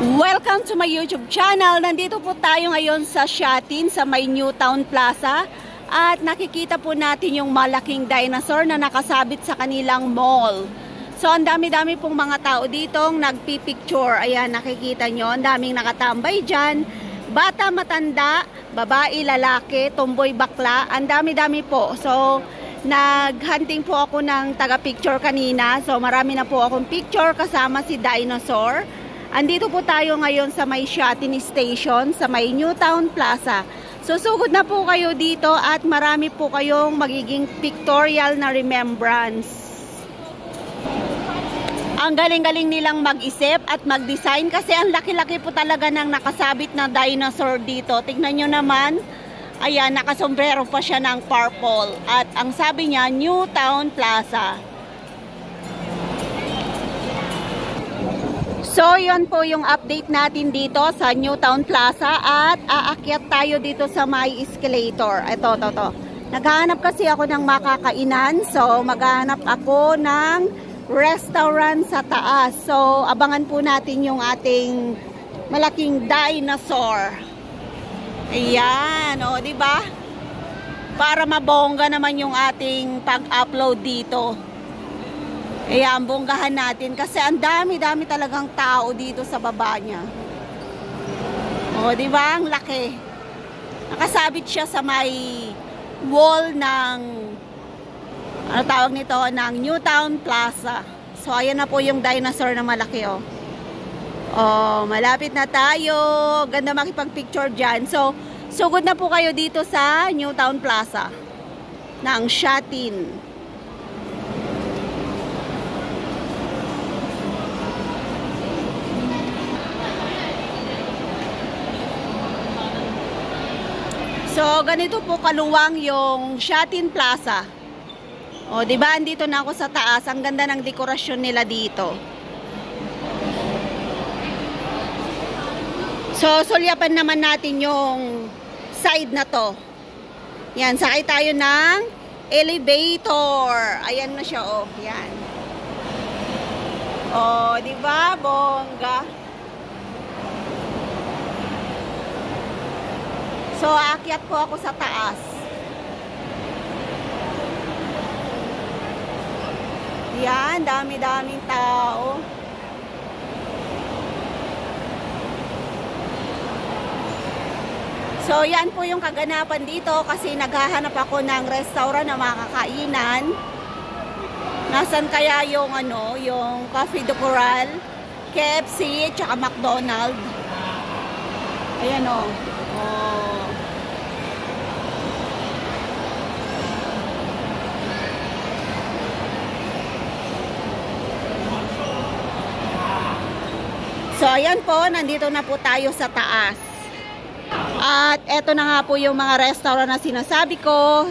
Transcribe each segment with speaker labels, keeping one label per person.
Speaker 1: Welcome to my YouTube channel. Nandito po tayo ngayon sa Shatin, sa may Newtown Plaza. At nakikita po natin yung malaking dinosaur na nakasabit sa kanilang mall. So, ang dami-dami pong mga tao ditong nagpipicture. Ayan, nakikita nyo. Ang daming nakatambay dyan. Bata, matanda, babae, lalaki, tomboy, bakla. Ang dami-dami po. So, naghunting po ako ng taga-picture kanina. So, marami na po akong picture kasama si dinosaur. Andito po tayo ngayon sa may Shatin Station, sa may Newtown Plaza. So, sugod na po kayo dito at marami po kayong magiging pictorial na remembrance. Ang galing-galing nilang mag-isip at mag-design kasi ang laki-laki po talaga ng nakasabit na dinosaur dito. Tignan nyo naman, ayan, nakasombrero pa siya ng purple. At ang sabi niya, Newtown Plaza. So, yun po yung update natin dito sa Newtown Plaza at aakyat tayo dito sa may escalator. Ito. Naghahanap kasi ako ng makakainan. So, maghahanap ako ng restaurant sa taas. So, abangan po natin yung ating malaking dinosaur. Ayan, o, diba? Para mabongga naman yung ating pag-upload dito. Ayan, bonggahan natin kasi ang dami-dami talagang tao dito sa baba niya. O, di ba? Ang laki. Nakasabit siya sa may wall ng ano tawag nito, ng Newtown Plaza. So, ayan na po yung dinosaur na malaki, oh. Oh, malapit na tayo. Ganda makipag-picture dyan. So, sugod na po kayo dito sa Newtown Plaza ng Shatin. So, ganito po kaluwang yung Shatin Plaza. O, di ba? Andito na ako sa taas. Ang ganda ng dekorasyon nila dito. So, sulyapan naman natin yung side na to. Yan, sakay tayo ng elevator. Ayan na siya, oh. Yan. O, di ba? Bongga. So, aakyat po ako sa taas. Yan, dami-daming tao. So, yan po yung kaganapan dito kasi naghahanap ako ng restaurant na makakainan. Nasaan kaya yung ano, yung Coffee de Coral, KFC, tsaka McDonald's. Ayan o. Oh. So, ayan po, nandito na po tayo sa taas. At eto na nga po yung mga restaurant na sinasabi ko.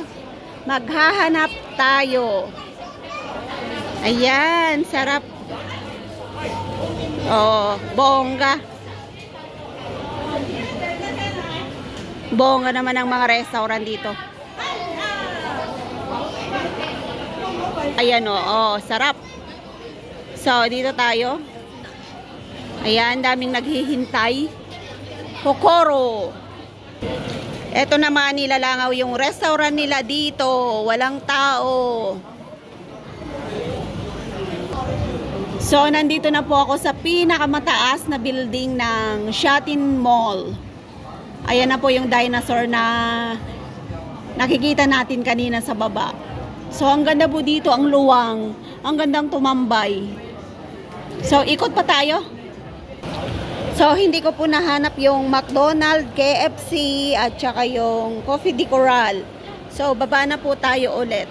Speaker 1: Maghahanap tayo. Ayan, sarap. Oh, bongga. Bongga naman ang mga restaurant dito. Ayan oh, sarap. So, dito tayo. Ayan, daming naghihintay. Kokoro. Ito naman, nilalangaw yung restaurant nila dito. Walang tao. So, nandito na po ako sa pinakamataas na building ng Shatin Mall. Ayan na po yung dinosaur na nakikita natin kanina sa baba. So, ang ganda po dito, ang luwang. Ang gandang tumambay. So, ikot pa tayo. So, hindi ko po nahanap yung McDonald's, KFC, at saka yung Coffee de Coral. So, baba na po tayo ulit.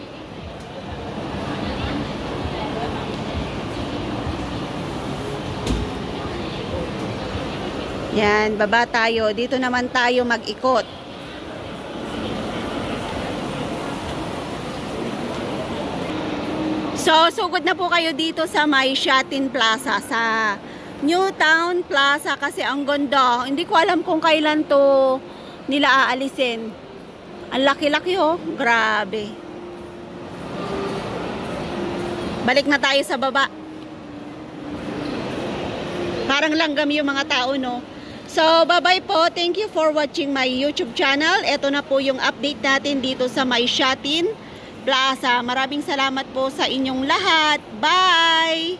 Speaker 1: Yan, baba tayo. Dito naman tayo mag-ikot. So, sugod na po kayo dito sa may Shatin Plaza, sa Newtown Plaza kasi ang ganda. Hindi ko alam kung kailan to nila aalisin. Ang laki-laki oh. Grabe. Balik na tayo sa baba. Parang langgam yung mga tao, no? So, bye-bye po. Thank you for watching my YouTube channel. Ito na po yung update natin dito sa May Shatin Plaza. Maraming salamat po sa inyong lahat. Bye!